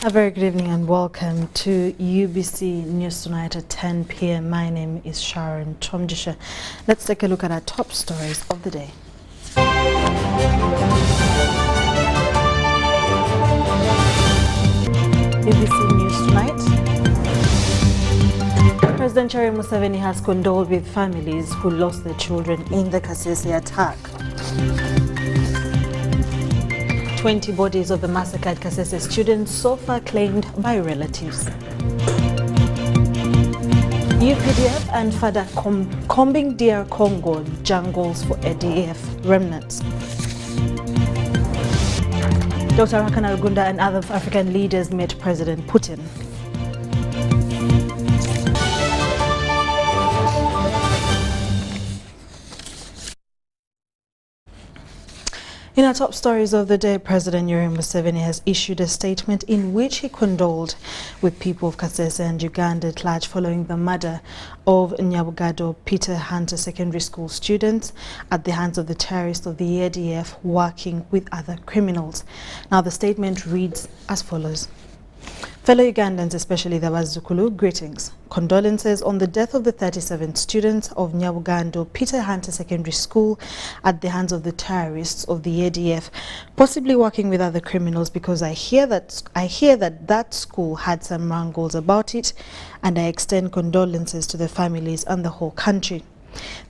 A very good evening and welcome to UBC News Tonight at 10 p.m. My name is Sharon Chomjisha. Let's take a look at our top stories of the day. UBC News Tonight. President Yoweri Museveni has condoled with families who lost their children in the Kasese attack. 20 bodies of the massacred Kasese students so far claimed by relatives. UPDF and FADA combing DR Congo jungles for ADF remnants. Dr. Rakana Rugunda and other African leaders met President Putin. In our top stories of the day, President Yoweri Museveni has issued a statement in which he condoled with people of Kasese and Uganda at large following the murder of Nyabugado Peter Hunter Secondary School students at the hands of the terrorists of the ADF working with other criminals. Now the statement reads as follows. Fellow Ugandans, especially the Bazukulu, greetings. Condolences on the death of the 37 students of Nyabugando Peter Hunter Secondary School at the hands of the terrorists of the ADF, possibly working with other criminals, because I hear that school had some wrangles about it, and I extend condolences to the families and the whole country.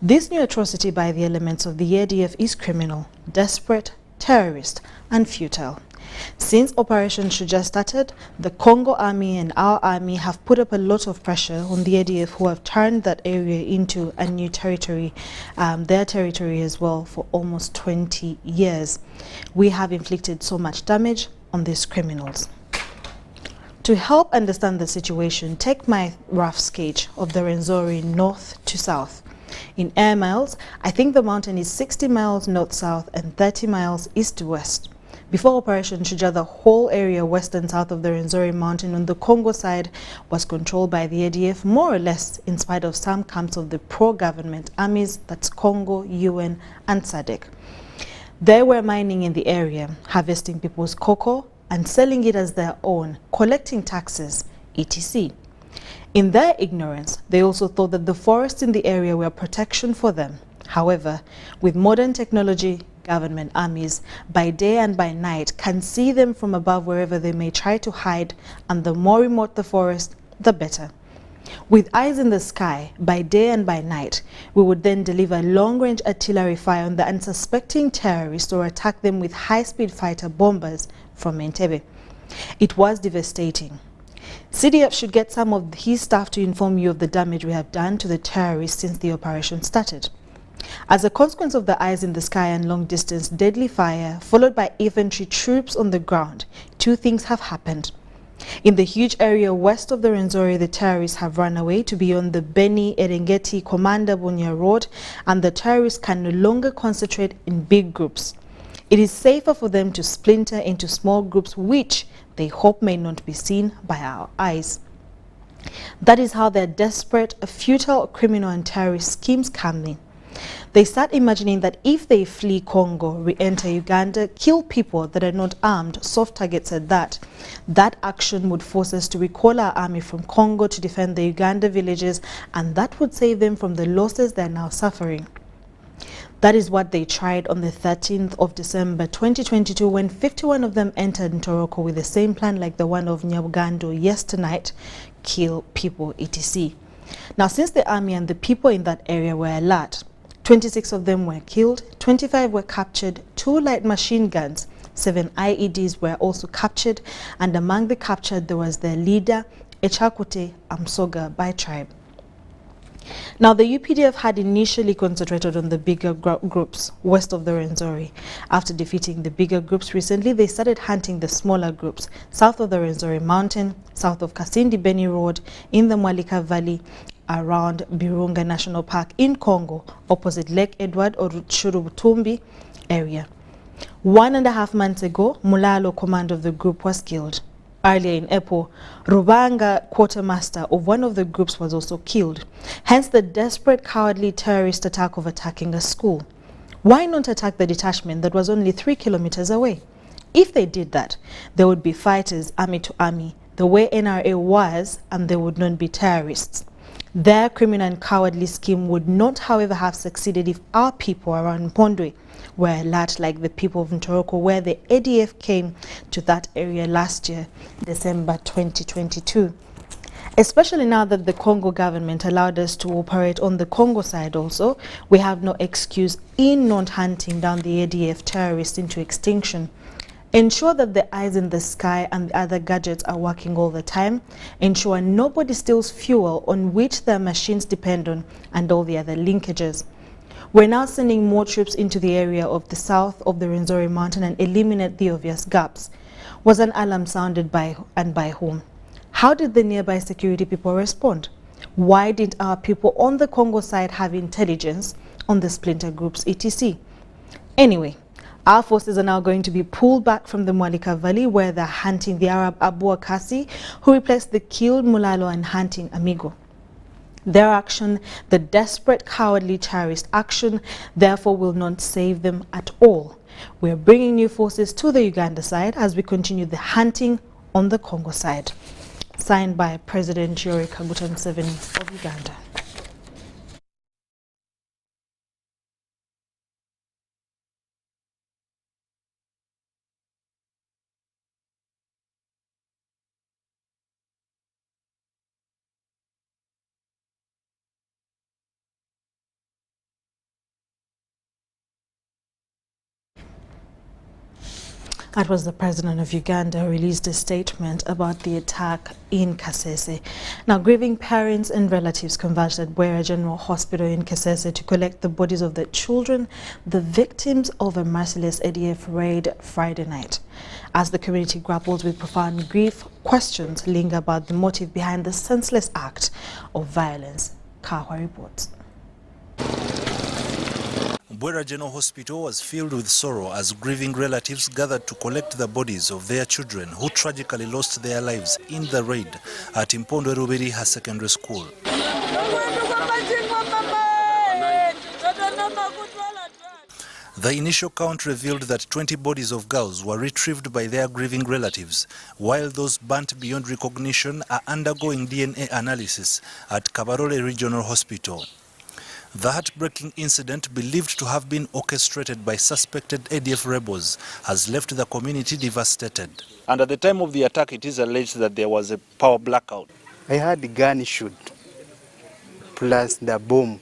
This new atrocity by the elements of the ADF is criminal, desperate, terrorist, and futile. Since Operation Shuja started, the Congo Army and our army have put up a lot of pressure on the ADF, who have turned that area into a new territory, their territory as well, for almost 20 years. We have inflicted so much damage on these criminals. To help understand the situation, take my rough sketch of the Rwenzori north to south. In air miles, I think the mountain is 60 miles north-south and 30 miles east-west. Before Operation Shuja, the whole area west and south of the Rwenzori mountain on the Congo side was controlled by the ADF, more or less, in spite of some camps of the pro-government armies, that's Congo, UN, and SADC. They were mining in the area, harvesting people's cocoa and selling it as their own, collecting taxes, etc. In their ignorance, they also thought that the forests in the area were protection for them. However, with modern technology, government armies, by day and by night, can see them from above wherever they may try to hide, and the more remote the forest, the better. With eyes in the sky, by day and by night, we would then deliver long-range artillery fire on the unsuspecting terrorists or attack them with high-speed fighter bombers from Entebbe. It was devastating. CDF should get some of his staff to inform you of the damage we have done to the terrorists since the operation started. As a consequence of the eyes in the sky and long-distance deadly fire, followed by infantry troops on the ground, two things have happened. In the huge area west of the Rwenzori, the terrorists have run away to beyond the Beni Erengeti Commander Bunya Road, and the terrorists can no longer concentrate in big groups. It is safer for them to splinter into small groups, which they hope may not be seen by our eyes. That is how their desperate, futile, criminal and terrorist schemes come in. They start imagining that if they flee Congo, re-enter Uganda, kill people that are not armed, soft targets at that action would force us to recall our army from Congo to defend the Uganda villages, and that would save them from the losses they are now suffering. That is what they tried on the 13th of December 2022 when 51 of them entered Ntoroko with the same plan like the one of Nyabugando yesternight, kill people, etc. Now, since the army and the people in that area were alert, 26 of them were killed, 25 were captured, 2 light machine guns, 7 IEDs were also captured, and among the captured there was their leader, Echakute Amsoga by tribe. Now, the UPDF had initially concentrated on the bigger groups west of the Rwenzori. After defeating the bigger groups recently, they started hunting the smaller groups south of the Rwenzori mountain, south of Kasindi Beni Road, in the Mwalika Valley, around Birunga National Park in Congo, opposite Lake Edward or Rutshurubutumbi area. 1.5 months ago, Mulalo, commander of the group, was killed. Earlier in April, Rubanga, quartermaster of one of the groups, was also killed. Hence the desperate, cowardly terrorist attack of attacking a school. Why not attack the detachment that was only 3 kilometers away? If they did that, there would be fighters army to army, the way NRA was, and they would not be terrorists. Their criminal and cowardly scheme would not, however, have succeeded if our people around Mpondwe were alert like the people of Ntoroko, where the ADF came to that area last year, December 2022. Especially now that the Congo government allowed us to operate on the Congo side also, we have no excuse in not hunting down the ADF terrorists into extinction. Ensure that the eyes in the sky and the other gadgets are working all the time. Ensure nobody steals fuel on which their machines depend on, and all the other linkages. We're now sending more troops into the area of the south of the Rwenzori mountain and eliminate the obvious gaps. Was an alarm sounded by whom? How did the nearby security people respond? Why didn't our people on the Congo side have intelligence on the splinter groups, etc.? Anyway, our forces are now going to be pulled back from the Mwalika Valley, where they're hunting the Arab Abu Akasi, who replaced the killed Mulalo, and hunting Amigo. Their action, the desperate, cowardly terrorist action, therefore will not save them at all. We're bringing new forces to the Uganda side as we continue the hunting on the Congo side. Signed by President Yoweri Kaguta Museveni of Uganda. That was the president of Uganda who released a statement about the attack in Kasese. Now, grieving parents and relatives converged at Bwera General Hospital in Kasese to collect the bodies of their children, the victims of a merciless ADF raid Friday night. As the community grapples with profound grief, questions linger about the motive behind the senseless act of violence. Kahwa reports. Bwera General Hospital was filled with sorrow as grieving relatives gathered to collect the bodies of their children who tragically lost their lives in the raid at Mpondwe Rubiriha Secondary School. The initial count revealed that 20 bodies of girls were retrieved by their grieving relatives, while those burnt beyond recognition are undergoing DNA analysis at Kabarole Regional Hospital. The heartbreaking incident, believed to have been orchestrated by suspected ADF rebels, has left the community devastated. And at the time of the attack, it is alleged that there was a power blackout. I had the gunshot plus the bomb.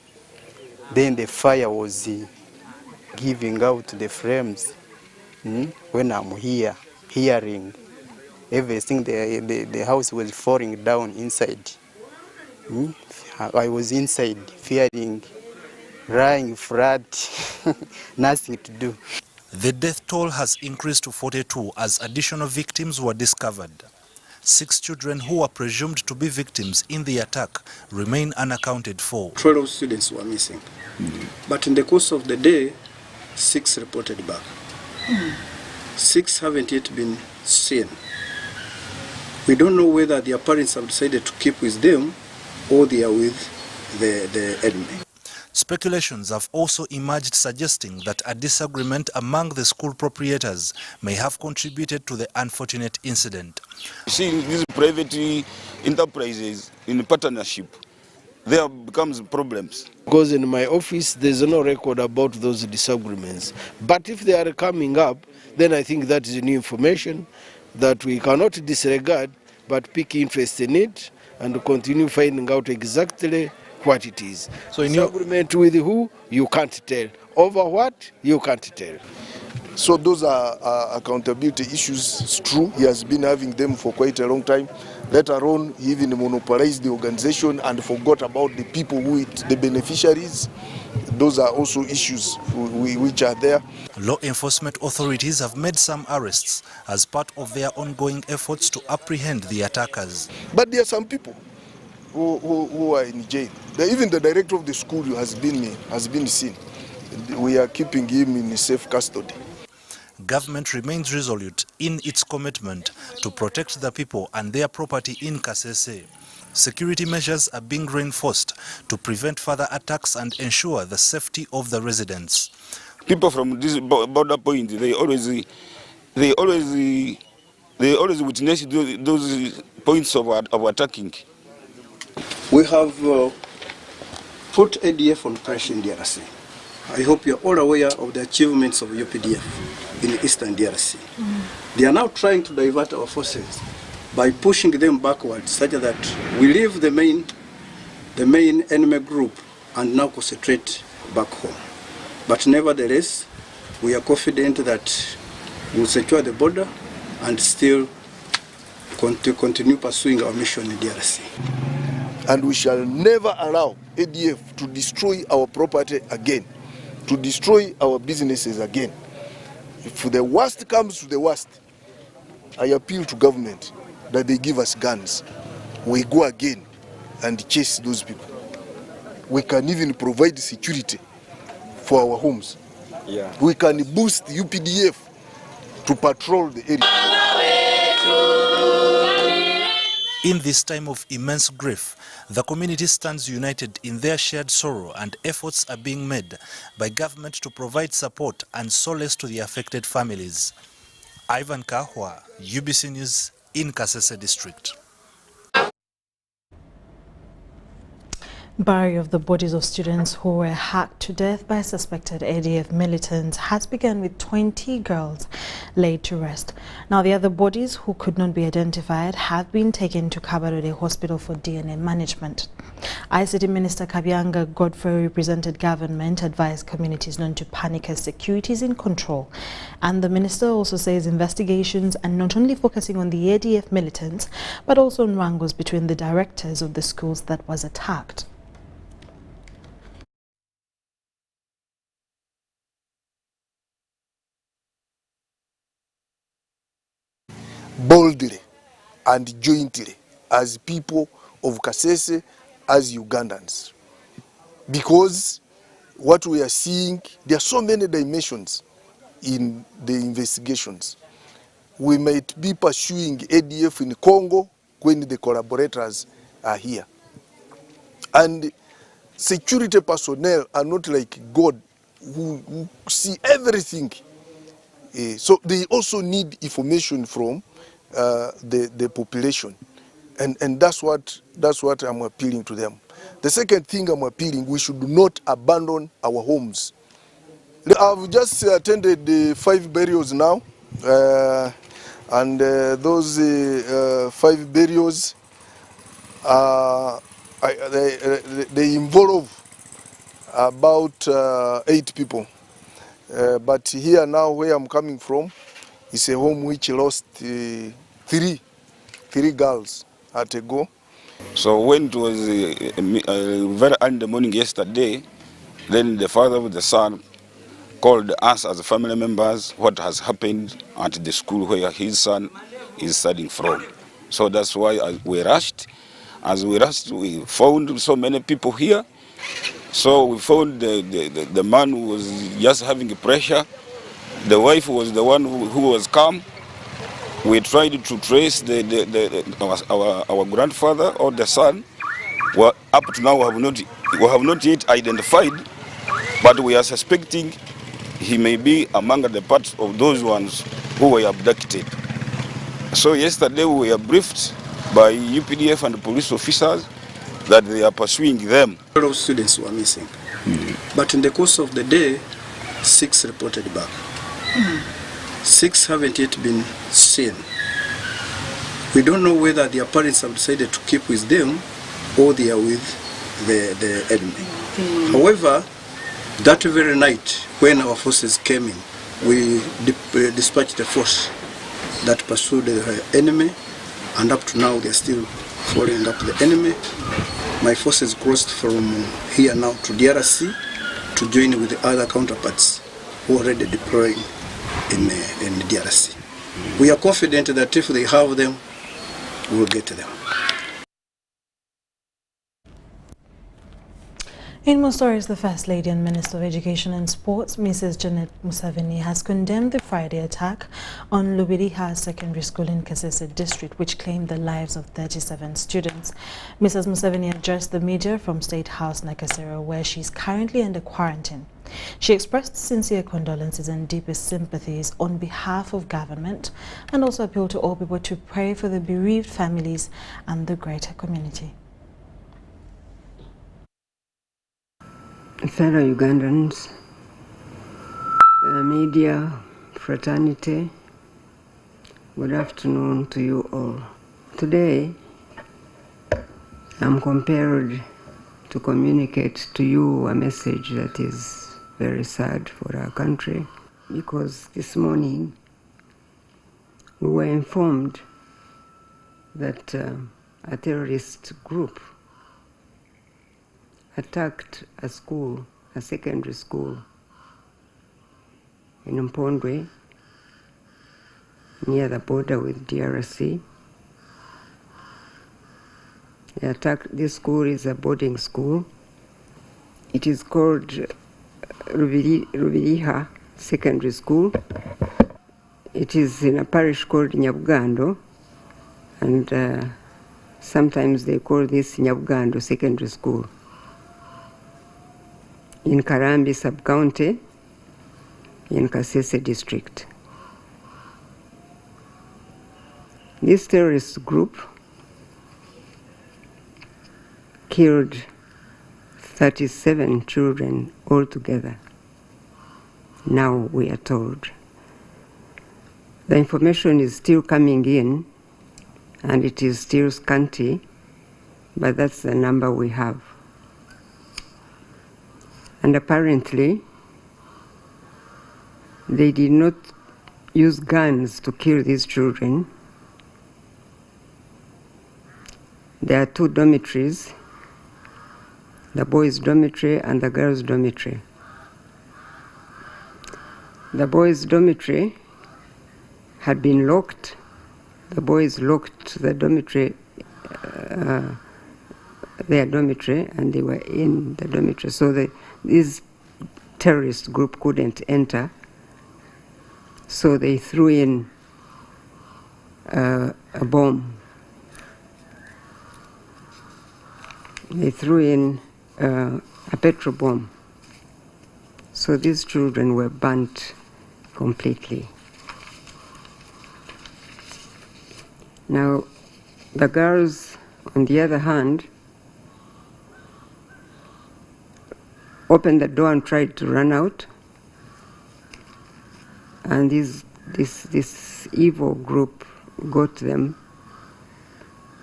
Then the fire was giving out the flames. When I'm here, hearing everything, the house was falling down inside. I was inside, fearing, lying flat, nothing to do. The death toll has increased to 42 as additional victims were discovered. 6 children who were presumed to be victims in the attack remain unaccounted for. 12 students were missing, but in the course of the day, 6 reported back. 6 haven't yet been seen. We don't know whether their parents have decided to keep with them or they are with the enemy. Speculations have also emerged suggesting that a disagreement among the school proprietors may have contributed to the unfortunate incident. Seeing these private enterprises in partnership, there becomes problems. Because in my office, there's no record about those disagreements. But if they are coming up, then I think that is new information that we cannot disregard, but pick interest in it and continue finding out exactly what it is. So in disagreement with who, you can't tell. Over what, you can't tell. So those are accountability issues. It's true, he has been having them for quite a long time. Later on, he even monopolized the organization and forgot about the people the beneficiaries. Those are also issues which are there. Law enforcement authorities have made some arrests as part of their ongoing efforts to apprehend the attackers. But there are some people who are in jail. Even the director of the school has been seen. We are keeping him in safe custody. Government remains resolute in its commitment to protect the people and their property in Kasese. Security measures are being reinforced to prevent further attacks and ensure the safety of the residents. People from this border point, they always they always witness those points of attacking. We have put ADF on pressure in DRC. I hope you're all aware of the achievements of UPDF in Eastern DRC. They are now trying to divert our forces by pushing them backwards such that we leave the main enemy group and now concentrate back home. But nevertheless, we are confident that we'll secure the border and still continue pursuing our mission in DRC. And we shall never allow ADF to destroy our property again, to destroy our businesses again. If the worst comes to the worst, I appeal to government that they give us guns. We go again and chase those people. We can even provide security for our homes. Yeah. We can boost UPDF to patrol the area. In this time of immense grief, the community stands united in their shared sorrow, and efforts are being made by government to provide support and solace to the affected families. Ivan Kahwa, UBC News in Kasese District. Burial of the bodies of students who were hacked to death by suspected ADF militants has begun, with 20 girls laid to rest. Now, the other bodies who could not be identified have been taken to Kabarore Hospital for DNA management. ICT Minister Kabyanga Godfrey represented government, advised communities not to panic as security is in control. And the minister also says investigations are not only focusing on the ADF militants, but also on wrangles between the directors of the schools that was attacked. Boldly and jointly as people of Kasese, as Ugandans. Because what we are seeing, there are so many dimensions in the investigations. We might be pursuing ADF in Congo when the collaborators are here. And security personnel are not like God who see everything. So they also need information from the population, and that's what I'm appealing to them. The second thing I'm appealing, we should not abandon our homes. I've just attended the 5 burials now, and those 5 burials they involve about 8 people. But here now, where I'm coming from, is a home which lost 3 girls at a go. So when it was very early in the morning yesterday, then the father of the son called us as family members what has happened at the school where his son is studying from. So that's why we rushed. As we rushed, we found so many people here. So we found the man who was just having pressure. The wife was the one who was calm. We tried to trace our grandfather or the son. Well, up to now we have not yet identified, but we are suspecting he may be among the parts of those ones who were abducted. So yesterday we were briefed by UPDF and police officers that they are pursuing them. A lot of students were missing, but in the course of the day, 6 reported back. 6 haven't yet been seen. We don't know whether their parents have decided to keep with them or they are with the enemy. However, that very night when our forces came in, we dispatched a force that pursued the enemy, and up to now they are still following up the enemy. My forces crossed from here now to DRC to join with the other counterparts who are already deploying in DRC. We are confident that if they have them, we will get them. In more stories, the First Lady and Minister of Education and Sports, Mrs. Janet Museveni, has condemned the Friday attack on Lubiriha Secondary School in Kasese District, which claimed the lives of 37 students. Mrs. Museveni addressed the media from State House, Nakasero, where she is currently under quarantine. She expressed sincere condolences and deepest sympathies on behalf of government and also appealed to all people to pray for the bereaved families and the greater community. Fellow Ugandans, media fraternity, good afternoon to you all. Today, I'm compelled to communicate to you a message that is very sad for our country, because this morning we were informed that a terrorist group attacked a school, a secondary school in Mpondwe, near the border with DRC. They attacked, this school is a boarding school. It is called Rubiriha Secondary School. It is in a parish called Nyabugando, and sometimes they call this Nyabugando Secondary School, in Karambi Sub-County, in Kasese District. This terrorist group killed 37 children altogether, now we are told. The information is still coming in, and it is still scanty, but that's the number we have. And apparently, they did not use guns to kill these children. There are two dormitories, the boys' dormitory and the girls' dormitory. The boys' dormitory had been locked. The boys locked the dormitory, their dormitory, and they were in the dormitory. So this terrorist group couldn't enter. So they threw in a bomb. They threw in a petrol bomb. So these children were burnt completely. Now, the girls, on the other hand, opened the door and tried to run out. And this evil group got them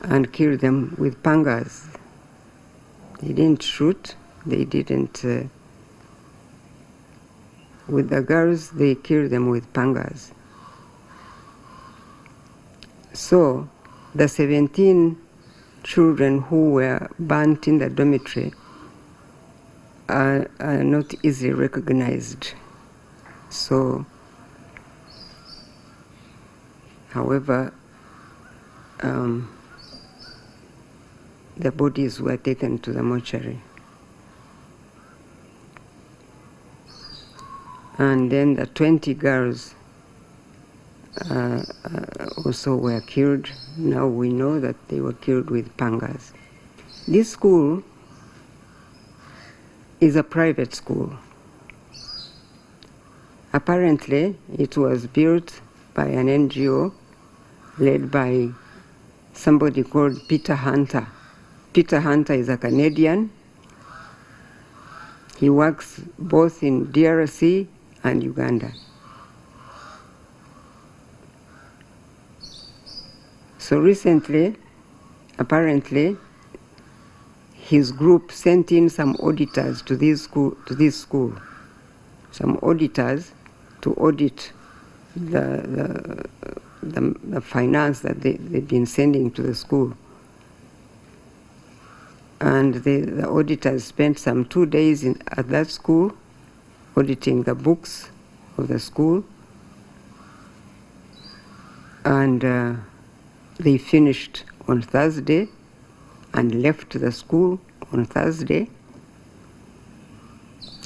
and killed them with pangas. They didn't shoot, they didn't... with the girls, they killed them with pangas. So, the 17 children who were burnt in the dormitory are not easily recognized. So, however, the bodies were taken to the mortuary. And then the 20 girls also were killed. Now we know that they were killed with pangas. This school is a private school. Apparently, it was built by an NGO led by somebody called Peter Hunter. Peter Hunter is a Canadian. He works both in DRC and Uganda. So recently, apparently, his group sent in some auditors to this school, some auditors to audit the finance that they've been sending to the school. And the auditors spent some 2 days at that school auditing the books of the school. And they finished on Thursday and left the school on Thursday,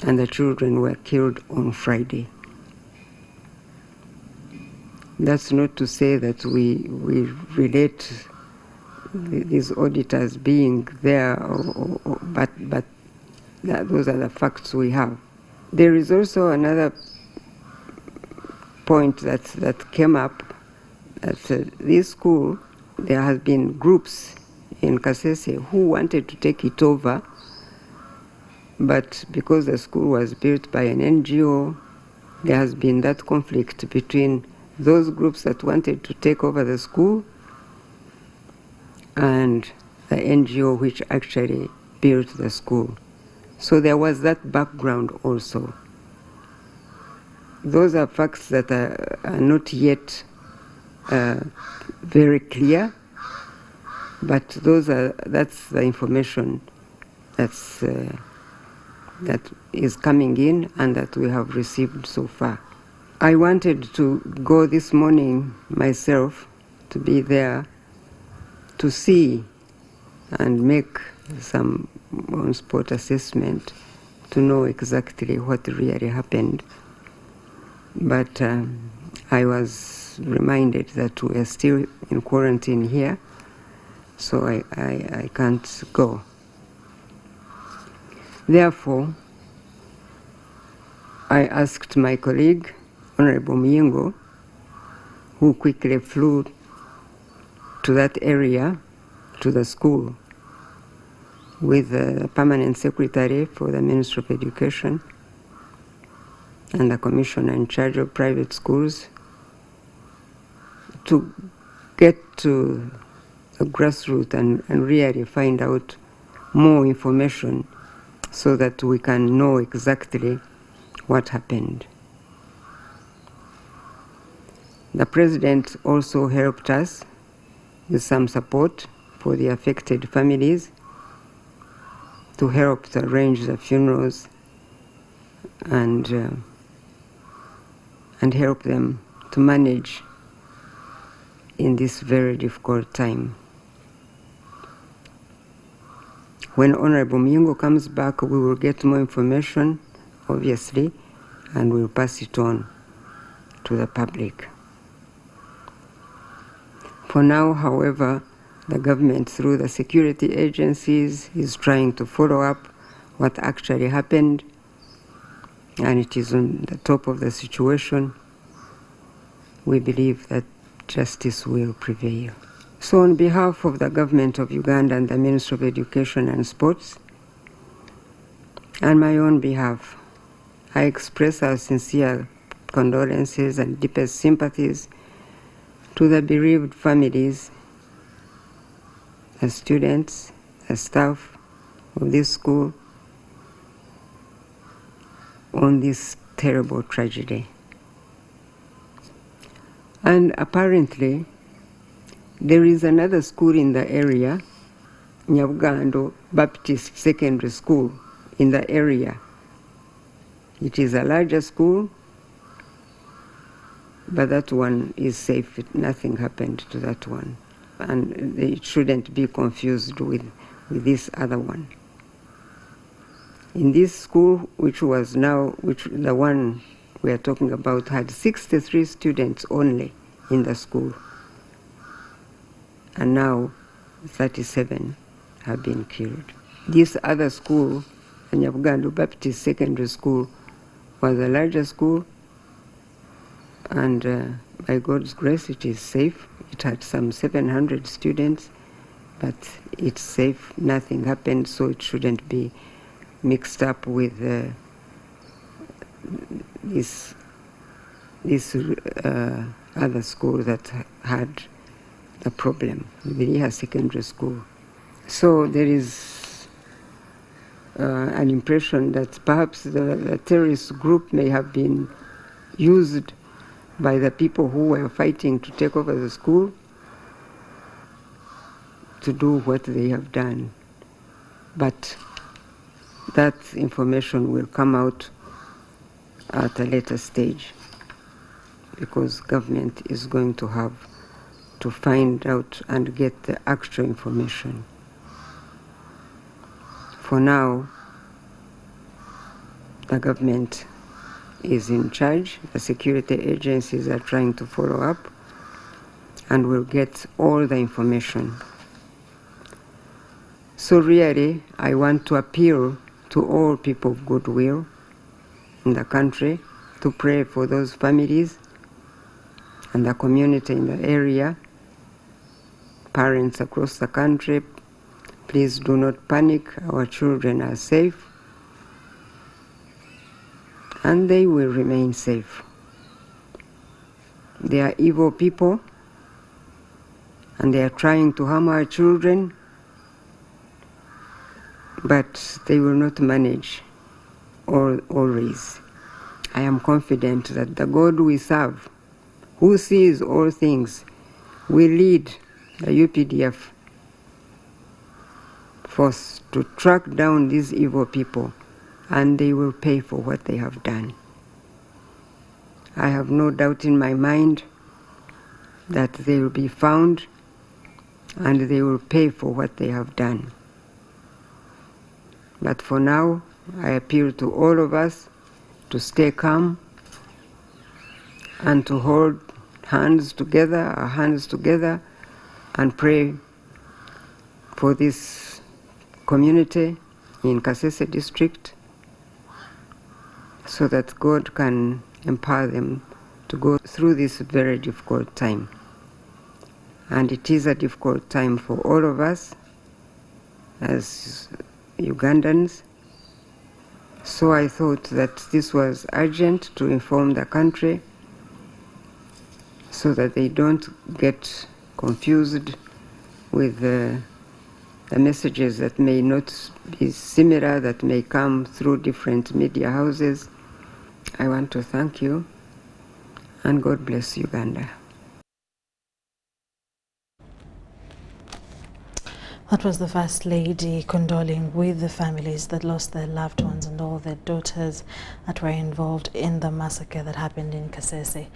and the children were killed on Friday. That's not to say that we relate these auditors being there, but those are the facts we have. There is also another point that came up, at this school there has been groups in Kasese who wanted to take it over, but because the school was built by an NGO, there has been that conflict between those groups that wanted to take over the school and the NGO which actually built the school. So there was that background also. Those are facts that are not yet very clear, but that's the information that is coming in and that we have received so far. I wanted to go this morning myself, to be there, to see and make some on-spot assessment to know exactly what really happened. But I was reminded that we are still in quarantine here, so I can't go. Therefore, I asked my colleague, Honorable Muyingo, who quickly flew to that area, to the school, with the permanent secretary for the Ministry of Education and the commissioner in charge of private schools, to get to the grassroots and really find out more information so that we can know exactly what happened. The president also helped us with some support for the affected families to help to arrange the funerals and help them to manage in this very difficult time. When Honorable Muyingo comes back, we will get more information, obviously, and we'll pass it on to the public. For now, however, the government, through the security agencies, is trying to follow up what actually happened, and it is on the top of the situation. We believe that justice will prevail. So on behalf of the government of Uganda and the Ministry of Education and Sports, and my own behalf, I express our sincere condolences and deepest sympathies to the bereaved families, the students, the staff of this school on this terrible tragedy. And apparently, there is another school in the area, Nyabugando Baptist Secondary School in the area. It is a larger school, but that one is safe. Nothing happened to that one. And it shouldn't be confused with this other one. In this school, which the one we are talking about had 63 students only in the school. And now 37 have been killed. This other school, Nyabugando Baptist Secondary School, was a larger school, and by God's grace it is safe. It had some 700 students, but it's safe. Nothing happened, so it shouldn't be mixed up with this other school that had the problem, the Riha Secondary School. So there is an impression that perhaps the terrorist group may have been used by the people who were fighting to take over the school to do what they have done. But that information will come out at a later stage, because government is going to have to find out and get the actual information. For now, the government is in charge. The security agencies are trying to follow up and will get all the information. So really, I want to appeal to all people of goodwill in the country to pray for those families and the community in the area. Parents across the country, please do not panic. Our children are safe, and they will remain safe. They are evil people, and they are trying to harm our children, but they will not manage always. I am confident that the God we serve, who sees all things, will lead the UPDF force to track down these evil people, and they will pay for what they have done. I have no doubt in my mind that they will be found and they will pay for what they have done. But for now, I appeal to all of us to stay calm and to hold our hands together, and pray for this community in Kasese district so that God can empower them to go through this very difficult time. And it is a difficult time for all of us as Ugandans. So I thought that this was urgent to inform the country so that they don't get confused with the messages that may not be similar, that may come through different media houses. I want to thank you, and God bless Uganda. That was the First Lady condoling with the families that lost their loved ones and all their daughters that were involved in the massacre that happened in Kasese.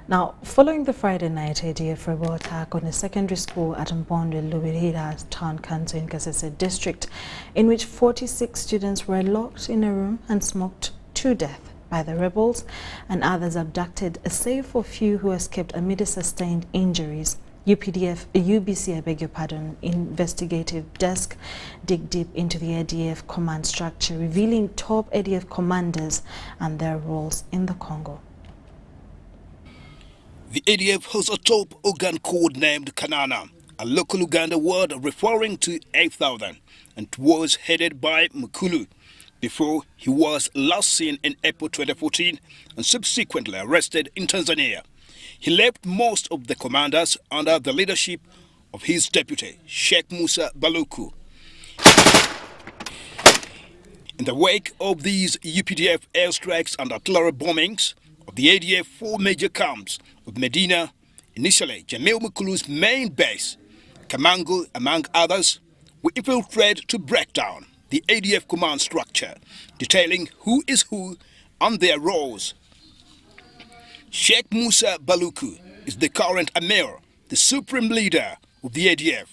Now, following the Friday night ADF rebel attack on a secondary school at Mpondo, Lubirira Town Council in Kasese district, in which 46 students were locked in a room and smoked to death by the rebels and others abducted, save for few who escaped amid sustained injuries, UBC, investigative desk dig deep into the ADF command structure, revealing top ADF commanders and their roles in the Congo. The ADF has a top organ code named Kanana, a local Uganda word referring to 8,000, and was headed by Mukulu before he was last seen in April 2014 and subsequently arrested in Tanzania. He left most of the commanders under the leadership of his deputy, Sheikh Musa Baluku. In the wake of these UPDF airstrikes and artillery bombings of the ADF 4 major camps of Medina, initially Jamil Mukulu's main base, Kamango, among others, were infiltrated to break down the ADF command structure, detailing who is who and their roles. Sheikh Musa Baluku is the current Amir, the supreme leader of the ADF.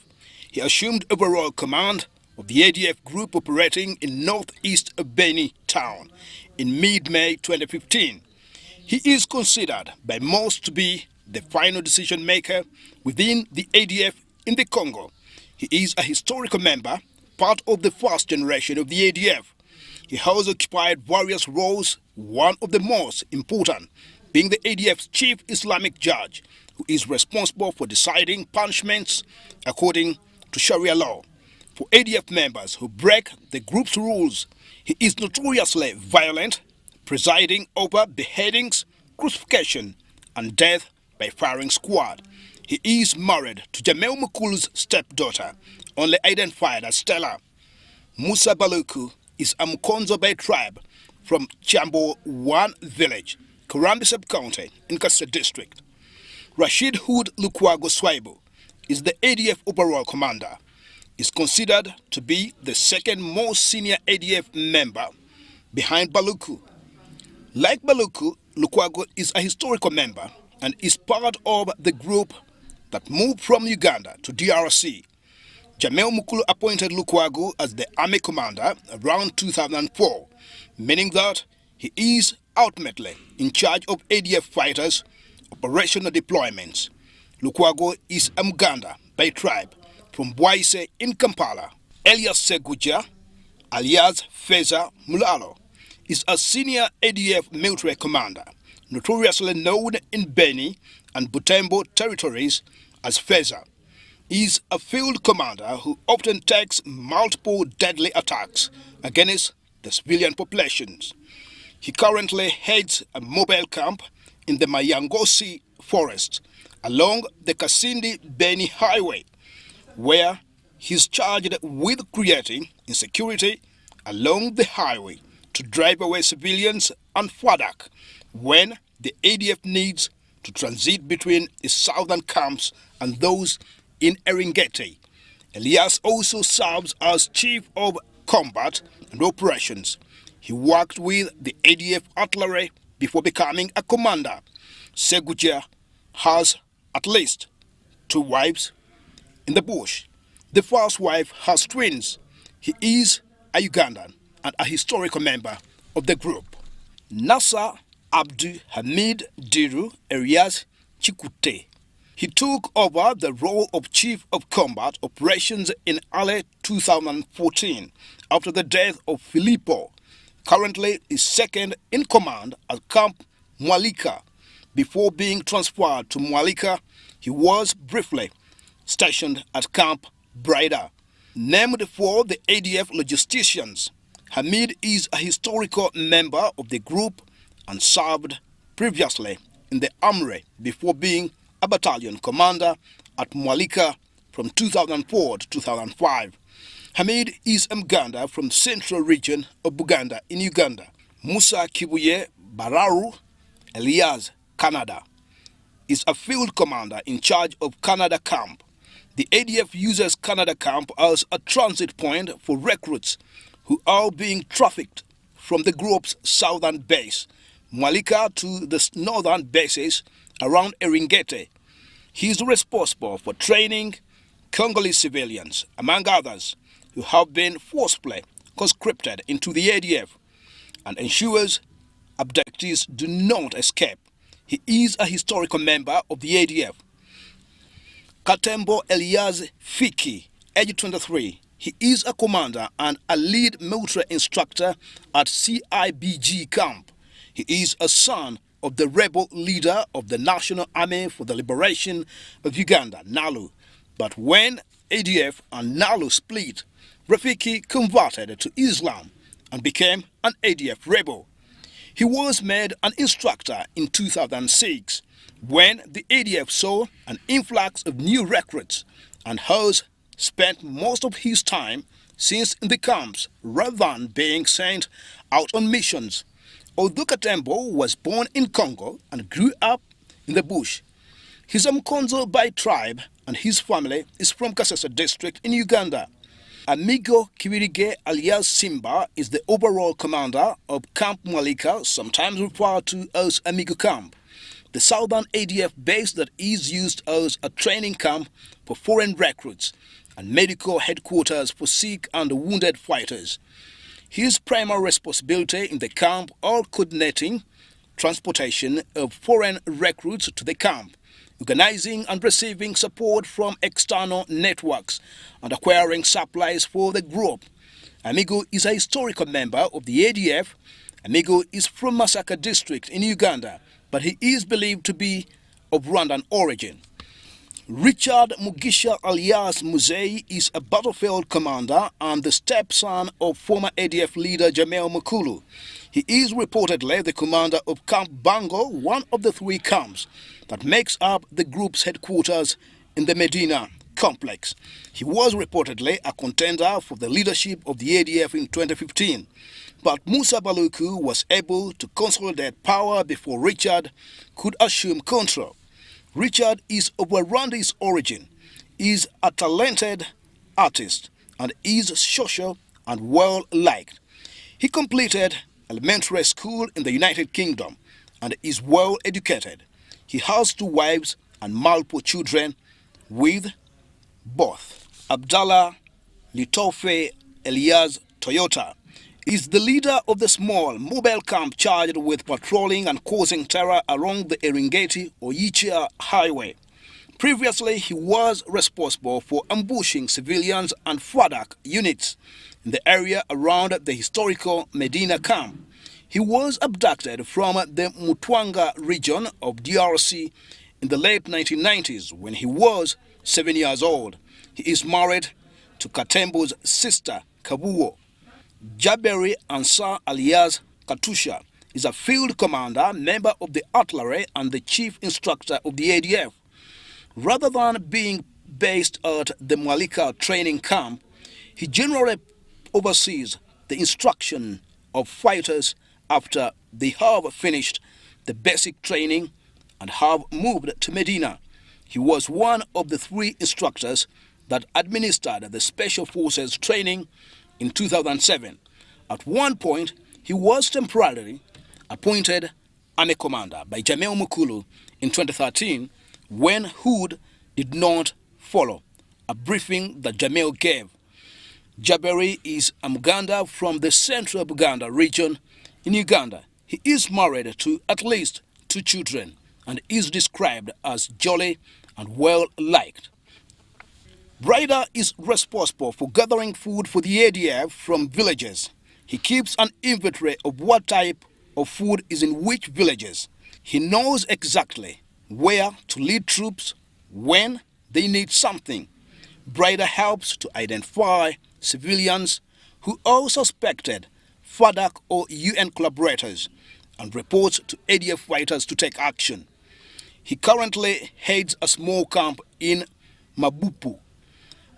He assumed overall command of the ADF group operating in northeast of Beni town in mid-May 2015. He is considered by most to be the final decision maker within the ADF in the Congo. He is a historical member, part of the first generation of the ADF. He has occupied various roles, one of the most important being the ADF's chief Islamic judge, who is responsible for deciding punishments according to Sharia law. For ADF members who break the group's rules, he is notoriously violent, presiding over beheadings, crucifixion, and death by firing squad. He is married to Jamel Mukulu's stepdaughter, only identified as Stella. Musa Baluku is a Mkonzo Bay tribe from Chambo 1 village, Karambi sub-county in Kasese district. Rashid Hood Lukwago Swaibo is the ADF overall commander. Is considered to be the second most senior ADF member behind Baluku. Like Baluku, Lukwago is a historical member and is part of the group that moved from Uganda to DRC. Jamel Mukulu appointed Lukwago as the army commander around 2004, meaning that he is ultimately in charge of ADF fighters' operational deployments. Lukwago is a Muganda by tribe from Bwaise in Kampala. Elias Seguja, alias Feza Mulalo, is a senior ADF military commander, notoriously known in Beni and Butembo territories as Feza. He is a field commander who often takes multiple deadly attacks against the civilian populations. He currently heads a mobile camp in the Mayangosi forest along the Kasindi-Beni highway, where he's charged with creating insecurity along the highway to drive away civilians and FADAC when the ADF needs to transit between the southern camps and those in Eringeti. Elias also serves as Chief of Combat and Operations. He worked with the ADF artillery before becoming a commander. Seguja has at least 2 wives in the bush. The first wife has twins. He is a Ugandan and a historical member of the group. Nasser Abdu Hamid Diru Elias Chikute. He took over the role of Chief of Combat Operations in early 2014 after the death of Filippo. Currently is second in command at Camp Mwalika. Before being transferred to Mwalika, he was briefly stationed at Camp Brida. Named for the ADF logisticians, Hamid is a historical member of the group and served previously in the armory before being a battalion commander at Mwalika from 2004 to 2005. Hamid is a Mganda from central region of Buganda in Uganda. Musa Kibuye Bararu Elias, Canada, is a field commander in charge of Canada Camp. The ADF uses Canada Camp as a transit point for recruits who are being trafficked from the group's southern base, Mwalika, to the northern bases around Eringeti. He is responsible for training Congolese civilians, among others, who have been forcibly conscripted into the ADF, and ensures abductees do not escape. He is a historical member of the ADF. Katembo Elias Fiki, age 23. He is a commander and a lead military instructor at CIBG camp. He is a son of the rebel leader of the National Army for the Liberation of Uganda, NALU. But when ADF and NALU split, Rafiki converted to Islam and became an ADF rebel. He was made an instructor in 2006 when the ADF saw an influx of new recruits and has spent most of his time since in the camps rather than being sent out on missions. Although Katembo was born in Congo and grew up in the bush, he's a Mkonzo by tribe and his family is from Kasese district in Uganda. Amigo Kiwirige alias Simba is the overall commander of Camp Mwalika, sometimes referred to as Amigo Camp, the southern ADF base that is used as a training camp for foreign recruits and medical headquarters for sick and wounded fighters. His primary responsibility in the camp are coordinating transportation of foreign recruits to the camp, organizing and receiving support from external networks, and acquiring supplies for the group. Amigo is a historical member of the ADF. Amigo is from Masaka district in Uganda, but he is believed to be of Rwandan origin. Richard Mugisha alias Muzei is a battlefield commander and the stepson of former ADF leader Jamel Mukulu. He is reportedly the commander of Camp Bango, one of the 3 camps that makes up the group's headquarters in the Medina complex. He was reportedly a contender for the leadership of the ADF in 2015, but Musa Baluku was able to consolidate power before Richard could assume control. Richard is of Rwandese origin, is a talented artist, and is social and well-liked. He completed elementary school in the United Kingdom and is well-educated. He has 2 wives and multiple children with both. Abdallah Litofe Elias Toyota is the leader of the small mobile camp charged with patrolling and causing terror along the Eringeti-Oyichia highway. Previously, he was responsible for ambushing civilians and FADAC units in the area around the historical Medina camp. He was abducted from the Mutwanga region of DRC in the late 1990s when he was 7 years old. He is married to Katembo's sister, Kabuo. Jaberi Ansar alias Katusha is a field commander, member of the artillery and the chief instructor of the ADF. Rather than being based at the Malika training camp, he generally oversees the instruction of fighters after they have finished the basic training and have moved to Medina. He was one of the 3 instructors that administered the Special Forces training in 2007. At one point, he was temporarily appointed Army Commander by Jamel Mukulu in 2013 when Hood did not follow a briefing that Jamel gave. Jaberi is a Muganda from the central Buganda region in Uganda. He is married to at least 2 children and is described as jolly and well-liked. Brider is responsible for gathering food for the ADF from villages. He keeps an inventory of what type of food is in which villages. He knows exactly where to lead troops when they need something. Brider helps to identify civilians who are suspected FADAC or UN collaborators and reports to ADF fighters to take action. He currently heads a small camp in Mabupu.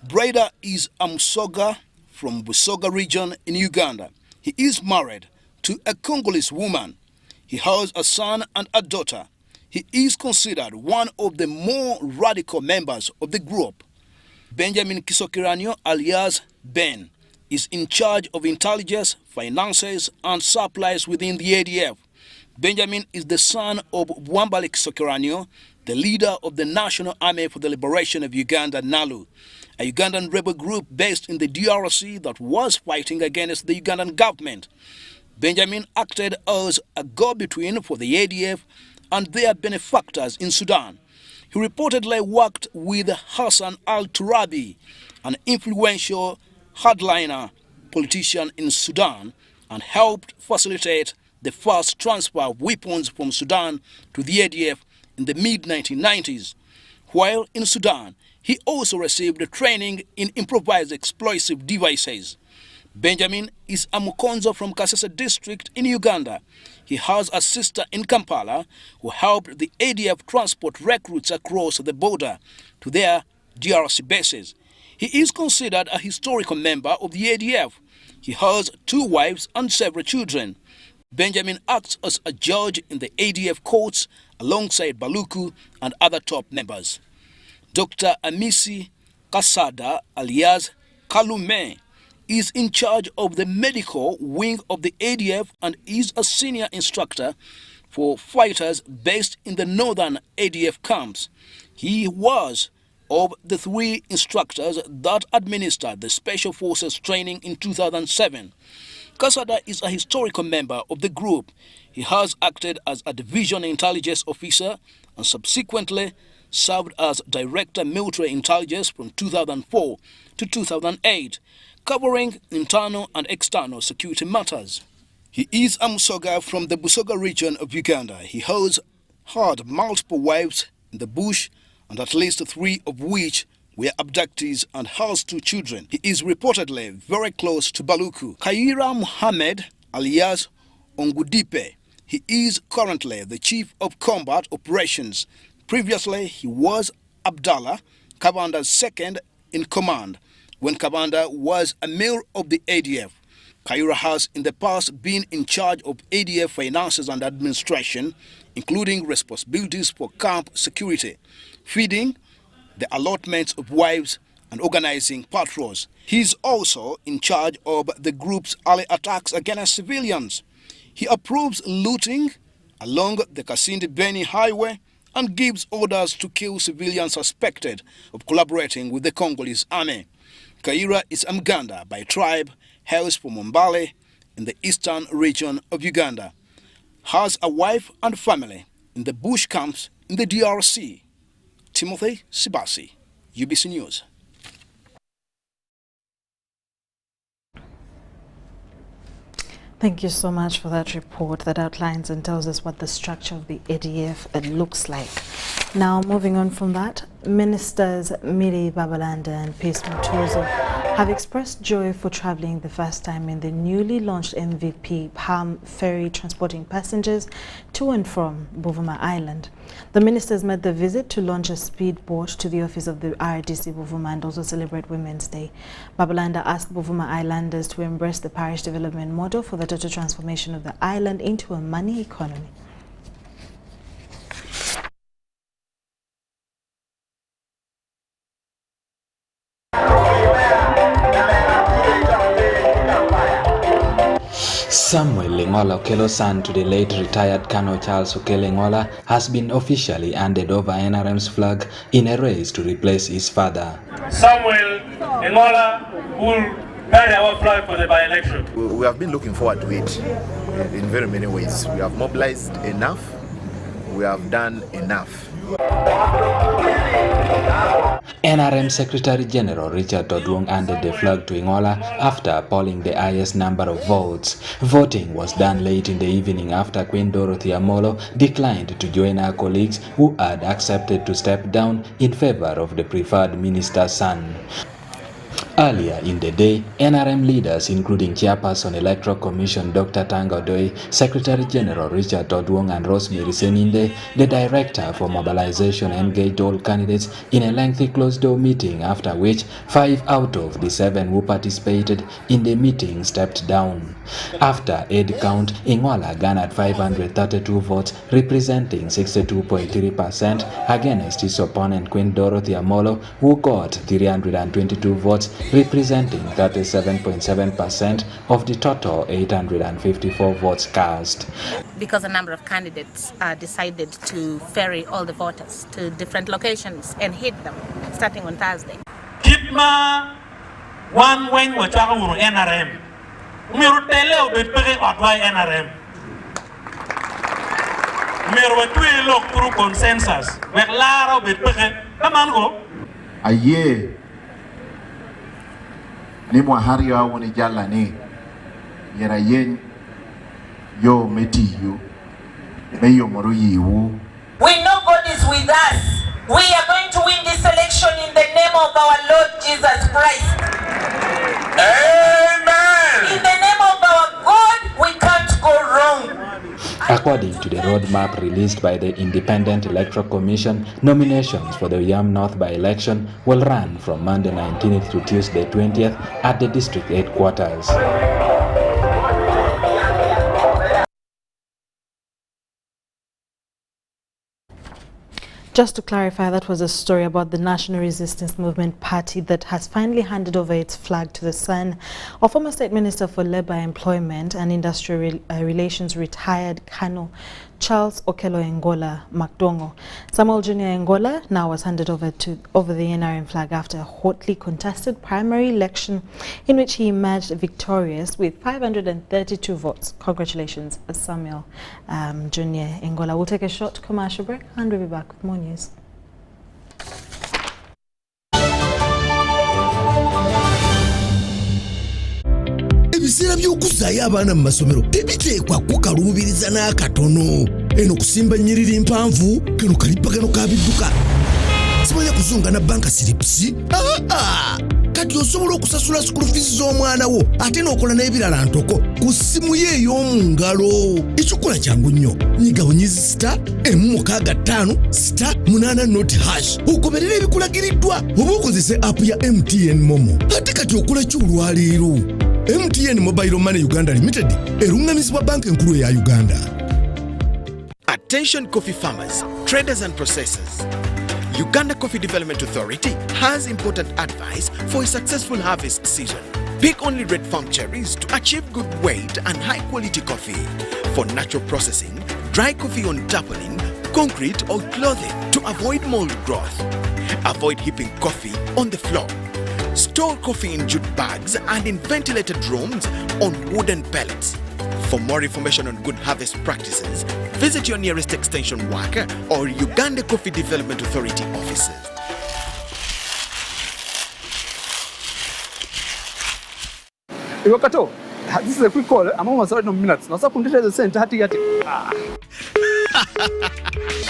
Brider is a Musoga from Busoga region in Uganda. He is married to a Congolese woman. He has a son and a daughter. He is considered one of the more radical members of the group. Benjamin Kisokiranyo alias Ben is in charge of intelligence, finances and supplies within the ADF. Benjamin is the son of Wambale Kisokiranyo, the leader of the National Army for the Liberation of Uganda, NALU, a Ugandan rebel group based in the DRC that was fighting against the Ugandan government. Benjamin acted as a go-between for the ADF and their benefactors in Sudan. He reportedly worked with Hassan al-Turabi, an influential hardliner politician in Sudan, and helped facilitate the first transfer of weapons from Sudan to the ADF in the mid-1990s. While in Sudan, he also received training in improvised explosive devices. Benjamin is a Mukonzo from Kasese district in Uganda. He has a sister in Kampala who helped the ADF transport recruits across the border to their DRC bases. He is considered a historical member of the ADF. He has 2 wives and several children. Benjamin acts as a judge in the ADF courts alongside Baluku and other top members. Dr. Amisi Kasada alias Kalume is in charge of the medical wing of the ADF and is a senior instructor for fighters based in the northern ADF camps. He was of the 3 instructors that administered the Special Forces training in 2007. Kasada is a historical member of the group. He has acted as a division intelligence officer and subsequently served as Director Military Intelligence from 2004 to 2008, covering internal and external security matters. He is a Musoga from the Busoga region of Uganda. He has had multiple wives in the bush, and at least 3 of which were abductees, and has 2 children. He is reportedly very close to Baluku. Kaira Muhammad alias Ongudipe. He is currently the Chief of Combat Operations. Previously, he was Abdallah, Kabanda's second in command, when Kabanda was a male of the ADF. Kaira has in the past been in charge of ADF finances and administration, including responsibilities for camp security, feeding, the allotments of wives, and organizing patrols. He is also in charge of the group's early attacks against civilians. He approves looting along the Kasindi-Beni highway and gives orders to kill civilians suspected of collaborating with the Congolese army. Kaira is Mganda by tribe, hails from Mombale in the eastern region of Uganda. Has a wife and family in the bush camps in the DRC. Timothy Sibasi, UBC News. Thank you so much for that report that outlines and tells us what the structure of the ADF looks like. Now, moving on from that, Ministers Miri Babalanda and Peace Mutuzo have expressed joy for traveling the first time in the newly launched MVP Palm ferry transporting passengers to and from Buvuma Island. The ministers made the visit to launch a speedboat to the office of the RDC Buvuma and also celebrate Women's Day. Babalanda asked Buvuma Islanders to embrace the parish development model for the total transformation of the island into a money economy. Samuel Lengola Okelo's son to the late retired Colonel Charles Okelo Lengola has been officially handed over NRM's flag in a race to replace his father. Samuel Lengola will carry our flag for the by-election. We have been looking forward to it in very many ways. We have mobilized enough. We have done enough. NRM Secretary General Richard Odwong handed the flag to Ingola after polling the highest number of votes. Voting was done late in the evening after Queen Dorothy Amolo declined to join her colleagues who had accepted to step down in favor of the preferred minister's son. Earlier in the day, NRM leaders including Chairperson Electoral Commission Dr. Tanga Odoi, Secretary General Richard Odwong and Rosemary Seninde, the Director for Mobilization, engaged all candidates in a lengthy closed-door meeting, after which 5 out of the 7 who participated in the meeting stepped down. After head count, Ingola garnered 532 votes, representing 62.3% against his opponent Queen Dorothy Amolo, who got 322 votes, representing 37.7% of the total 854 votes cast. Because a number of candidates decided to ferry all the voters to different locations and hit them starting on Thursday. Kitma one when we travel with NRM. We will tell you about the NRM. We will look through consensus. We will learn about come on go. Aye. Ni mwahari wa woni jalla ni yera yen yo meti yo meyo moro yiwu. We know God is with us. We are going to win this election in the name of our Lord Jesus Christ. Amen. In the name of our God, we can't go wrong. According to the roadmap released by the Independent Electoral Commission, nominations for the Yam North by-election will run from Monday 19th to Tuesday 20th at the district headquarters. Just to clarify, that was a story about the National Resistance Movement Party that has finally handed over its flag to the son of former State Minister for Labour, Employment and Industrial Relations, retired Colonel Charles Okelo Engola Macdongo. Samuel Jr. Engola now was handed over the NRM flag after a hotly contested primary election in which he emerged victorious with 532 votes. Congratulations, Samuel Jr. Engola. We'll take a short commercial break and we'll be back with more news. Ebisera by'okuzzaayo abaana mu masomero tebiteekwa kukaluubiriza n'akatono. Eno kusimba nnyiriri mpanvu kano kalippagano ka bidduka. Simanya kuzunga na banka siripusi. Kati osobola okusasula school fees z'omwana wo ate n'okola n'ebirala ntoko ku ssimu ye ey'omu ngalo. Ekikola kyangu nnyo. Nyiga bunyizi *185*8 ogoberera ebikulagiriddwa oba okozese app ya MTN Momo. Ate kati okola ki olwaleero? MTN Mobile Money Uganda Limited erungamizibwa banka enkulu ya Uganda. Attention coffee farmers, traders and processors. Uganda Coffee Development Authority has important advice for a successful harvest season. Pick only red farm cherries to achieve good weight and high quality coffee. For natural processing, dry coffee on tarpaulin, concrete or clothing to avoid mold growth. Avoid heaping coffee on the floor. Store coffee in jute bags and in ventilated rooms on wooden pellets. For more information on good harvest practices, visit your nearest extension worker or Uganda Coffee Development Authority offices. Iwakato, This is a quick call. I'm almost out of minutes. Now, the center.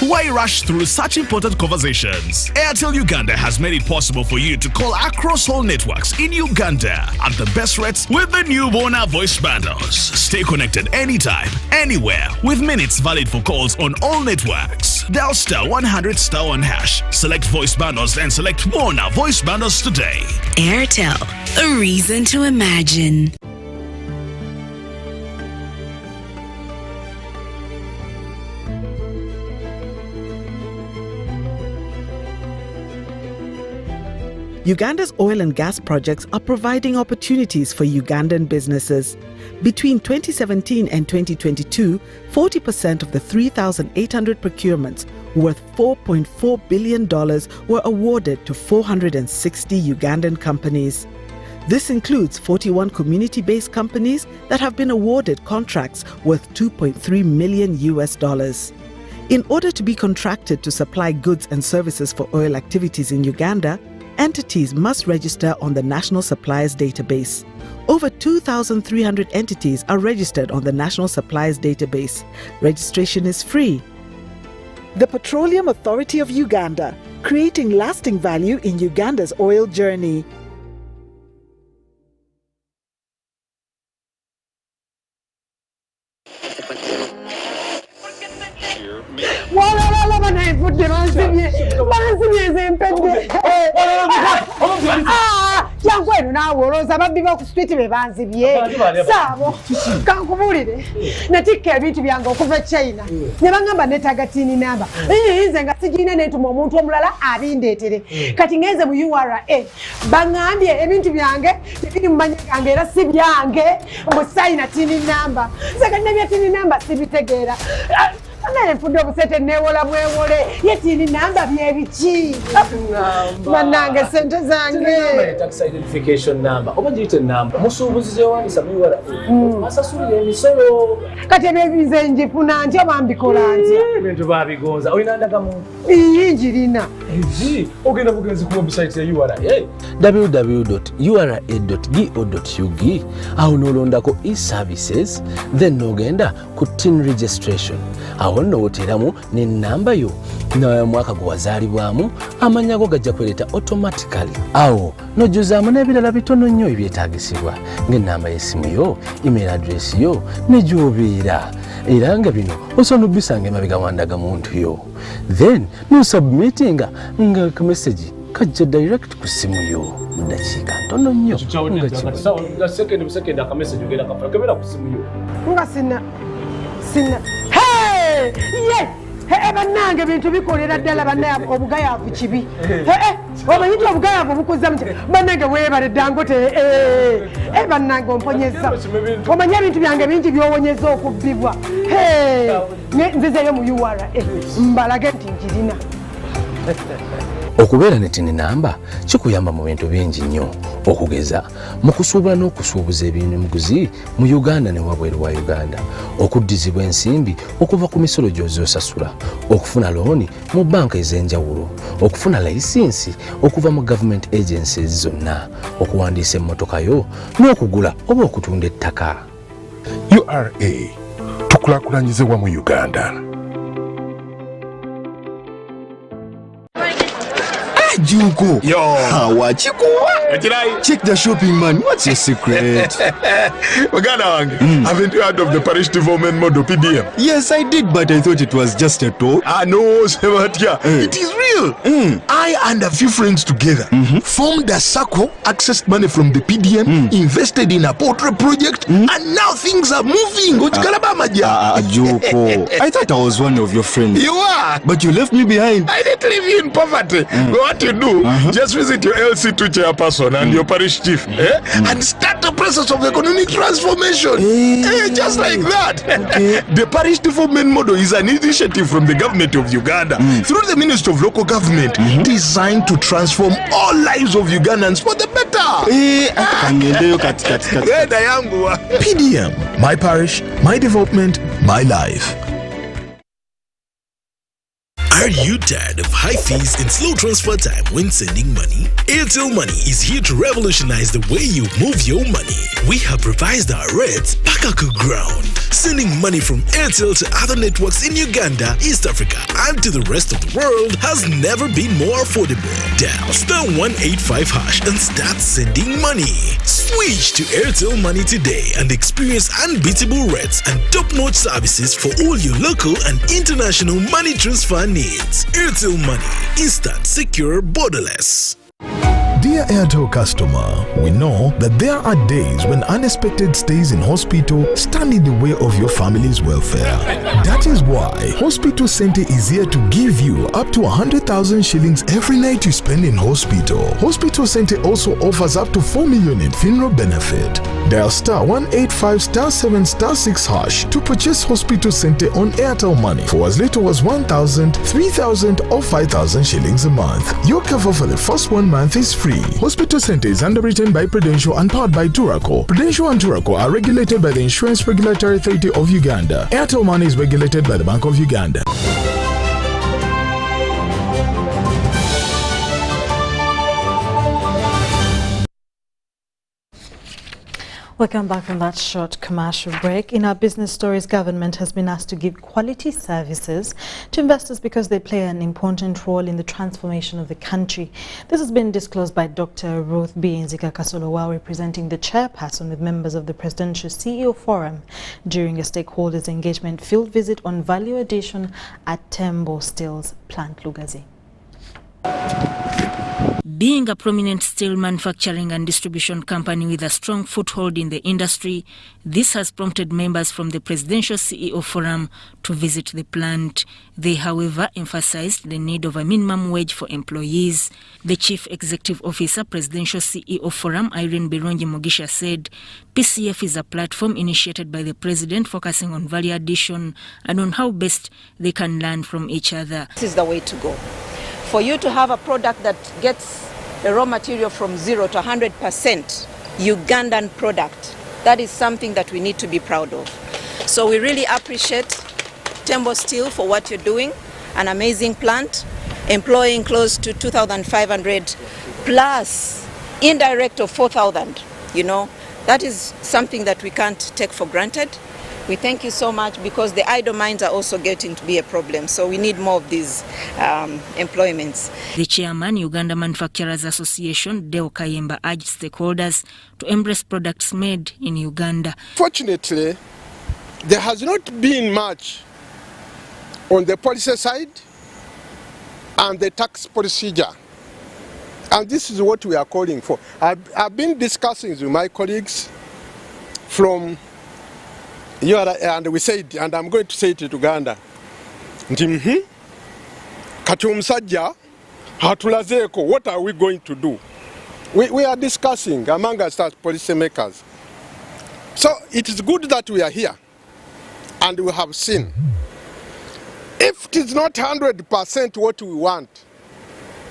Why rush through such important conversations? Airtel Uganda has made it possible for you to call across all networks in Uganda at the best rates with the new Bona voice bundles. Stay connected anytime, anywhere, with minutes valid for calls on all networks. Dial *100*1#. Select voice bundles and select Bona voice bundles today. Airtel, a reason to imagine. Uganda's oil and gas projects are providing opportunities for Ugandan businesses. Between 2017 and 2022, 40% of the 3,800 procurements worth $4.4 billion were awarded to 460 Ugandan companies. This includes 41 community-based companies that have been awarded contracts worth $2.3 million. In order to be contracted to supply goods and services for oil activities in Uganda, entities must register on the National Suppliers Database. Over 2,300 entities are registered on the National Suppliers Database. Registration is free. The Petroleum Authority of Uganda, creating lasting value in Uganda's oil journey. Yankwenu nawe olowooza ababbi b'oku street be banzibye saabo kankubulire natikka ebintu byange okuva China ne baŋŋamba neetaaga tiini namba nze nga sigirina neentuma omuntu omulala abindeetere kati ngenze mu URA baŋŋambye ebintu byange tebiri mu manya gange era si byange mbu sayina tiini namba nze kati nebya tiini namba sibitegeera nfudde obusete neewola mwewole ye tiini namba byebiki bannange sente zange tax identification number oba giyite namba musuubuzi gyewandiisa muyiwala asasulira emisolo kati ebyo nze njifuna ntya bambikola ntya ebintu babigonza olina ndagamuntu njirina ogenda bugenzi ku website ya URA www.ura.go.ug awo n'olondako e-services then n'ogenda ku tin registration awo nno oteramu n'ennamba yo n'omwaka gwe wazaalibwamu amannya go gajja kwereta automatically awo n'ojjuzaamu n'ebirala bitono nnyo ebyetaagisibwa ng'ennamba y'essimu yo email address yo ne gy'obeera era nga bino osobola obbisanga emabega wandagamuntu yo then n'osubmitinga nga kamesagi kajja direct ku ssimu yo mu ddakiika ntono nnyo nga sina bannange bintu bikolera ddala bannange obugayaavu kibi omanyiti obugayaavu bukuza muki bannange weebale Dangote bannange omponyeza omanye ebintu byange bingi byowonyeza okubbibwa nzizeyo mu URA mbalage nti njirina okubeera ne tini namba kikuyamba mu bintu bingi nnyo okugeza mu kusuubula n'okusuubuza eby'ebyamaguzi mu Uganda ne wabweru wa Uganda okuddizibwa ensimbi okuva ku misolo gy'ozosasula okufuna looni mu banka ez'enjawulo okufuna layisinsi okuva mu government agencies zonna okuwandiisa emmotoka yo n'okugula oba okutunda ettaka. URA tukulaakulanyize wamu Uganda. Juko. Yo. Wachikuwa. Check the shopping, man. What's your secret? Haven't you heard of the parish development model PDM? Yes, I did, but I thought it was just a talk. No, Sebatia. It is real. I and a few friends together formed a circle, accessed money from the PDM, invested in a portrait project, and now things are moving. Juko. I thought I was one of your friends. You are. But you left me behind. I didn't leave you in poverty. What you do, just visit your LC2 chairperson and your parish chief and start the process of economic transformation. Just like that. The parish development model is an initiative from the government of Uganda through the Ministry of Local Government designed to transform all lives of Ugandans for the better. PDM, my parish, my development, my life. Are you tired of high fees and slow transfer time when sending money? Airtel Money is here to revolutionize the way you move your money. We have revised our rates Pakaku ground. Sending money from Airtel to other networks in Uganda, East Africa, and to the rest of the world has never been more affordable. Dial *185# and start sending money. Switch to Airtel Money today and experience unbeatable rates and top-notch services for all your local and international money transfer needs. Airtel Money, instant, secure, borderless. Dear Airtel customer, we know that there are days when unexpected stays in hospital stand in the way of your family's welfare. That is why Hospital Center is here to give you up to 100,000 shillings every night you spend in hospital. Hospital Center also offers up to 4 million in funeral benefit. Dial *185*7*6# to purchase Hospital Center on Airtel Money for as little as 1,000, 3,000 or 5,000 shillings a month. Your cover for the first 1 month is free. Hospital Center is underwritten by Prudential and powered by Turaco. Prudential and Turaco are regulated by the Insurance Regulatory Authority of Uganda. Airtel Money is regulated by the Bank of Uganda. Welcome back from that short commercial break. In our business stories, government has been asked to give quality services to investors because they play an important role in the transformation of the country. This has been disclosed by Dr. Ruth B. Nzika-Kasolo while representing the chairperson with members of the Presidential CEO Forum during a stakeholders engagement field visit on value addition at Tembo Steel's plant Lugazi. Being a prominent steel manufacturing and distribution company with a strong foothold in the industry, this has prompted members from the Presidential CEO Forum to visit the plant. They, however, emphasized the need of a minimum wage for employees. The Chief Executive Officer, Presidential CEO Forum, Irene Bironji Mugisha, said PCF is a platform initiated by the President focusing on value addition and on how best they can learn from each other. This is the way to go. For you to have a product that gets the raw material from 0 to 100% Ugandan product, that is something that we need to be proud of. So we really appreciate Tembo Steel for what you're doing, an amazing plant, employing close to 2,500 plus indirect of 4,000. You know, that is something that we can't take for granted. We thank you so much because the idle minds are also getting to be a problem. So we need more of these employments. The chairman, Uganda Manufacturers Association, Deo Kayemba, urged stakeholders to embrace products made in Uganda. Fortunately, there has not been much on the policy side and the tax procedure. And this is what we are calling for. I've been discussing with my colleagues from and we said, and I'm going to say it to Uganda, kati omusajja hatulazeeko, what are we going to do? We are discussing among us as policy makers. So it is good that we are here and we have seen. If it is not 100% what we want,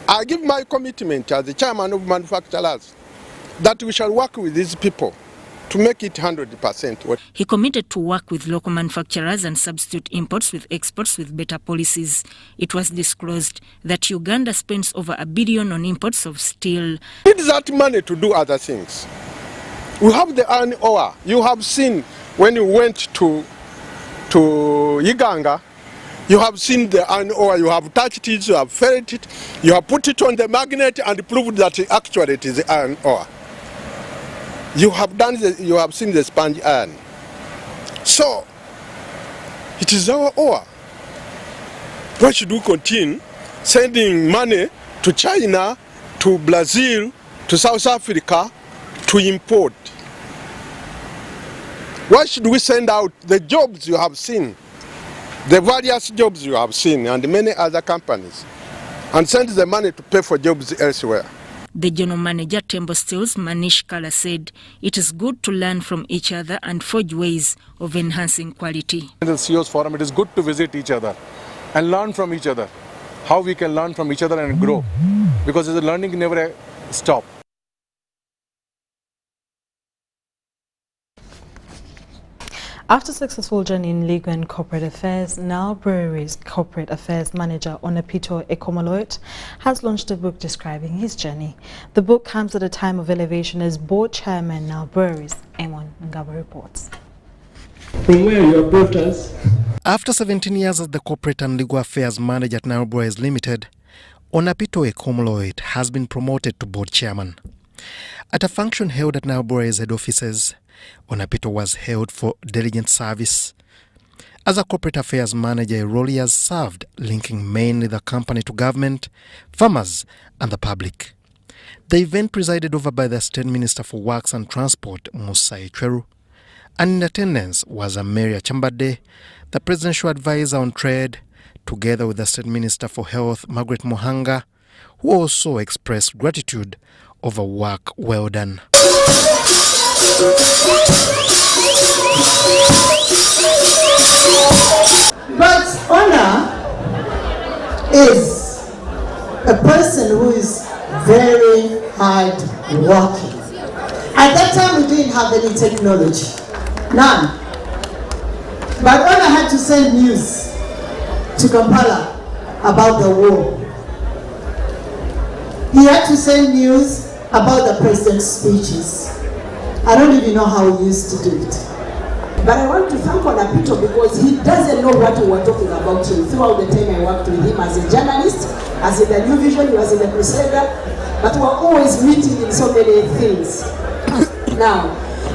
I give my commitment as the chairman of manufacturers that we shall work with these people to make it 100%. He committed to work with local manufacturers and substitute imports with exports with better policies. It was disclosed that Uganda spends over $1 billion on imports of steel. We need that money to do other things. We have the iron ore. You have seen when you went to Iganga, you have seen the iron ore, you have touched it, you have felt it, you have put it on the magnet and proved that actually it is iron ore. You have seen the sponge iron. So, it is our ore. Why should we continue sending money to China, to Brazil, to South Africa to import? Why should we send out the jobs you have seen, the various jobs you have seen, and many other companies, and send the money to pay for jobs elsewhere? The general manager, Tembo Steels, Manish Kala, said it is good to learn from each other and forge ways of enhancing quality. In the CEO's forum, it is good to visit each other and learn from each other, how we can learn from each other and grow, because the learning never stops. After a successful journey in legal and corporate affairs, now Brewery's corporate affairs manager Onapito Ekomoloit has launched a book describing his journey. The book comes at a time of elevation as board chairman now Brewery's. Amon Ngaba reports. From where you have brought us. After 17 years as the corporate and legal affairs manager at Now Breweries Limited, Onapito Ekomoloit has been promoted to board chairman. At a function held at Now Breweries head offices, Onapito was held for diligent service. As a corporate affairs manager, a role he has served linking mainly the company to government, farmers and the public. The event presided over by the State Minister for Works and Transport, Musa Echweru, and in attendance was Amelia Chambade, the Presidential Advisor on Trade, together with the State Minister for Health, Margaret Mohanga, who also expressed gratitude over work well done. But honor is a person who is very hard working. At that time we didn't have any technology, none. But honor had to send news to Kampala about the war. He had to send news about the president's speeches. I don't even know how he used to do it. But I want to thank Onapito because he doesn't know what we were talking about him. Throughout the time I worked with him as a journalist, as in the New Vision, he was in the Crusader, but we were always meeting in so many things. Now,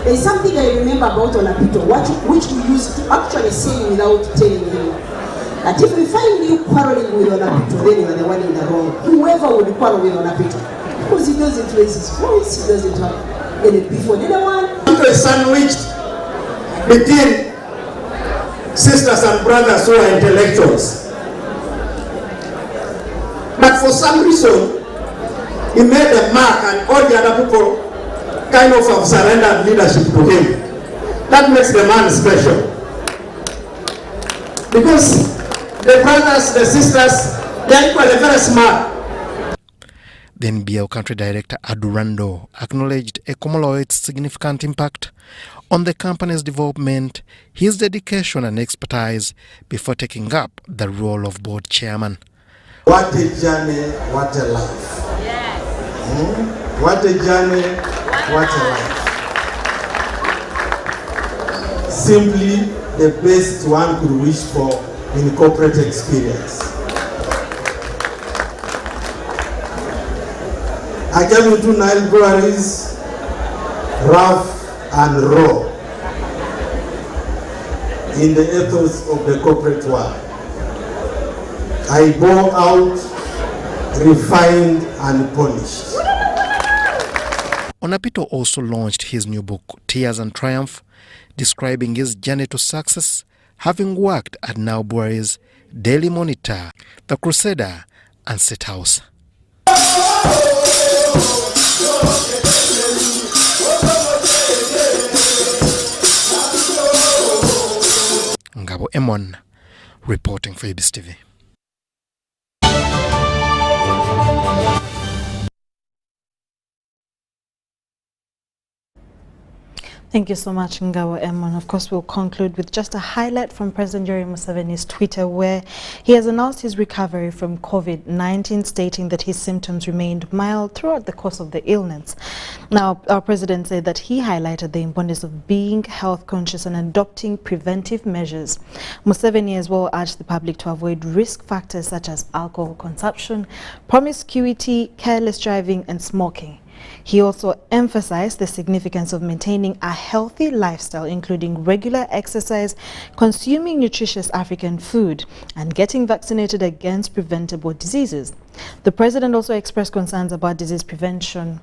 there's something I remember about Onapito, which we used to actually say without telling him. That if we find you quarreling with Onapito, then you are the one in the wrong. Whoever would quarrel with Onapito, because he doesn't raise his voice, he doesn't have any beef with anyone. Sandwiched between sisters and brothers who are intellectuals. But for some reason, he made a mark and all the other people kind of have surrendered leadership to him. That makes the man special. Because the brothers, the sisters, they are equally very smart. Then BL Country Director Adurando acknowledged Ekomoloit's significant impact on the company's development, his dedication and expertise before taking up the role of board chairman. What a journey, what a life. Yes. What a journey, what a life. Simply the best one could wish for in corporate experience. I came into Nile Breweries rough and raw in the ethos of the corporate world. I bore out refined and polished. Onapito also launched his new book, Tears and Triumph, describing his journey to success, having worked at Now Breweries, Daily Monitor, The Crusader, and State House. Ngabo Emon, reporting for UBS TV. Thank you so much, Ngawa Emon. Of course, we'll conclude with just a highlight from President Yoweri Museveni's Twitter, where he has announced his recovery from COVID-19, stating that his symptoms remained mild throughout the course of the illness. Now, our president said that he highlighted the importance of being health conscious and adopting preventive measures. Museveni as well urged the public to avoid risk factors such as alcohol consumption, promiscuity, careless driving, and smoking. He also emphasized the significance of maintaining a healthy lifestyle, including regular exercise, consuming nutritious African food, and getting vaccinated against preventable diseases. The president also expressed concerns about disease prevention,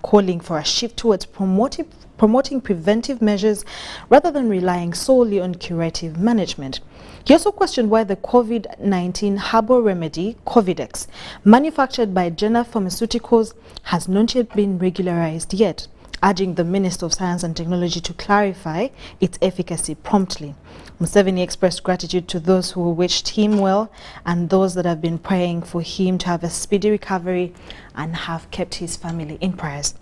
calling for a shift towards promoting preventive measures rather than relying solely on curative management. He also questioned why the COVID-19 herbal remedy, Covidex, manufactured by Jenner Pharmaceuticals, has not yet been regularized yet, urging the Minister of Science and Technology to clarify its efficacy promptly. Museveni expressed gratitude to those who wished him well and those that have been praying for him to have a speedy recovery and have kept his family in prayers.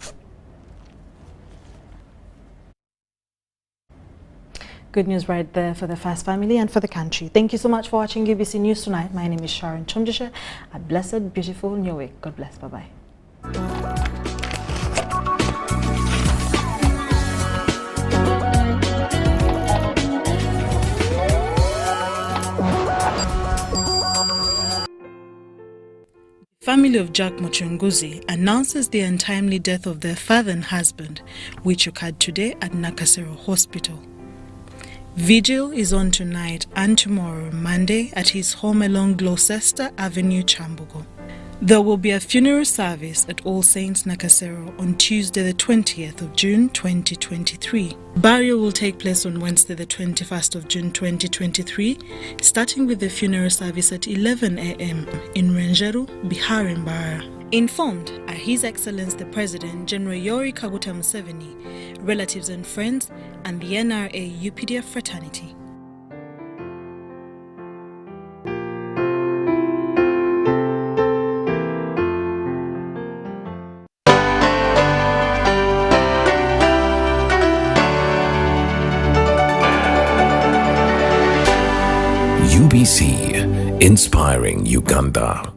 Good news right there for the Fast family and for the country. Thank you so much for watching UBC News tonight. My name is Sharon Chomjisha. A blessed, beautiful new week. God bless. Bye-bye. Family of Jack Muchunguzi announces the untimely death of their father and husband, which occurred today at Nakasero Hospital. Vigil is on tonight and tomorrow, Monday, at his home along Gloucester Avenue, Chambogo. There will be a funeral service at All Saints Nakasero on Tuesday the 20th of June 2023. Burial will take place on Wednesday the 21st of June 2023, starting with the funeral service at 11 a.m. in Renjeru, Biharimbara. Informed are His Excellency the President, General Yoweri Kaguta Museveni, relatives and friends, and the NRA UPDF fraternity. UBC, inspiring Uganda.